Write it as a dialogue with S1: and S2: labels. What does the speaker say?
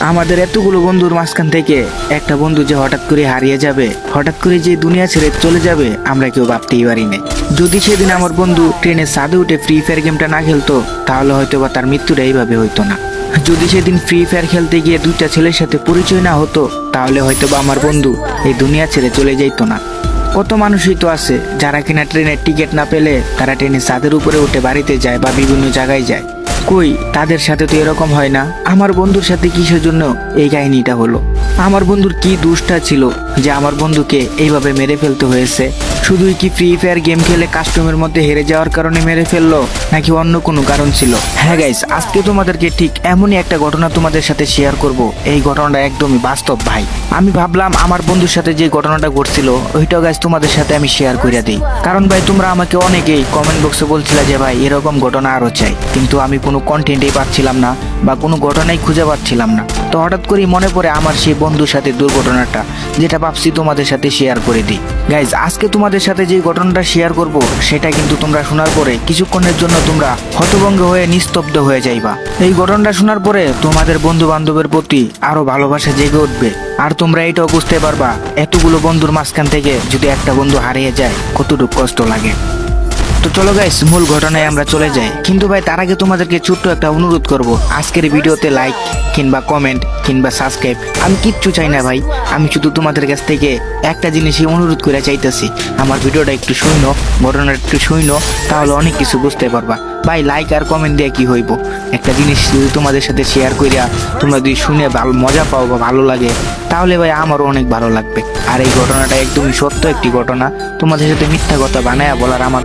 S1: আমাদের এতগুলো বন্ধুর মাঝখান থেকে একটা বন্ধু যে হঠাৎ করে হারিয়ে যাবে, হঠাৎ করে যে দুনিয়া ছেড়ে চলে যাবে, আমরা কেউ ভাবতেই পারি না। যদি সেদিন আমার বন্ধু ট্রেনের ছাদে উঠে ফ্রি ফায়ার গেমটা না খেলতো, তাহলে হয়তো বা তার মৃত্যুটা এইভাবে হইতো না। যদি সেদিন ফ্রি ফায়ার খেলতে গিয়ে দুইটা ছেলের সাথে পরিচয় না হতো, তাহলে হয়তো বা আমার বন্ধু এই দুনিয়া ছেড়ে চলে যাইতো না। কত মানুষই তো আছে যারা কিনা ট্রেনের টিকিট না পেলে তারা ট্রেনের ছাদের উপরে উঠে বাড়িতে যায় বা বিভিন্ন জায়গায় যায়। কই, তাদের সাথে তো এরকম হয় না। আমার বন্ধুর সাথে কিসের জন্য এই কাহিনীটা হলো? আমার বন্ধুর কি দোষটা ছিল যে আমার বন্ধুকে এইভাবে মেরে ফেলতে হয়েছে? শুধুই কি ফ্রি ফায়ার গেম খেলে কাস্টমের মধ্যে হেরে যাওয়ার কারণে মেরে ফেললো, নাকি অন্য কোনো কারণ ছিল? হ্যাঁ গাইস, আজকে তোমাদেরকে ঠিক এমনই একটা ঘটনা তোমাদের সাথে শেয়ার করব। এই ঘটনাটা একদমই বাস্তব ভাই। আমি ভাবলাম আমার বন্ধুর সাথে যে ঘটনাটা ঘটছিল ওইটাও গাইস তোমাদের সাথে আমি শেয়ার করে দিই। কারণ ভাই তোমরা আমাকে অনেকেই কমেন্ট বক্সে বলছিলে যে ভাই এরকম ঘটনা আরো চাই, কিন্তু আমি কোনো কন্টেন্টই পাচ্ছিলাম না বা কোনো ঘটনাই খুঁজে পাচ্ছিলাম না। তো হঠাৎ করেই মনে পড়ে আমার সেই বন্ধুর সাথে দুর্ঘটনাটা, যেটা ভাবছি তোমাদের সাথে শেয়ার করে দিই। গাইজ, আজকে তোমাদের সাথে যে ঘটনাটা শেয়ার করব সেটা কিন্তু তোমরা শোনার পরে কিছুক্ষণের জন্য তোমরা হতভম্ব হয়ে নিস্তব্ধ হয়ে যাইবা। এই ঘটনাটা শোনার পরে তোমাদের বন্ধু বান্ধবের প্রতি আরো ভালোবাসা জেগে উঠবে। আর তোমরা এটাও বুঝতে পারবা এতগুলো বন্ধুর মাঝখান থেকে যদি একটা বন্ধু হারিয়ে যায় কতটুকু কষ্ট লাগে। তো চলো গাইস, মূল ঘটনায় আমরা চলে যাই। কিন্তু ভাই তার আগে তোমাদেরকে ছোট্ট একটা অনুরোধ করব, আজকের ভিডিওতে লাইক কিংবা কমেন্ট কিংবা সাবস্ক্রাইব আমি কিচ্ছু চাই না ভাই। আমি শুধু তোমাদের কাছ থেকে একটা জিনিসই অনুরোধ করে চাইতেছি, আমার ভিডিওটা একটু শুইনো, ঘটনাটা একটু শুইনো, তাহলে অনেক কিছু বুঝতে পারবা। ভাই লাইক আর কমেন্ট দিয়ে কি হইব? একটা জিনিস যদি তোমাদের সাথে শেয়ার করিয়া তোমরা যদি শুনে ভালো মজা পাও বা ভালো লাগে, তাহলে ভাই আমারও অনেক ভালো লাগবে। আর এই ঘটনাটা একদমই সত্য একটি ঘটনা, তোমাদের সাথে মিথ্যা কথা বানায়া বলার আমার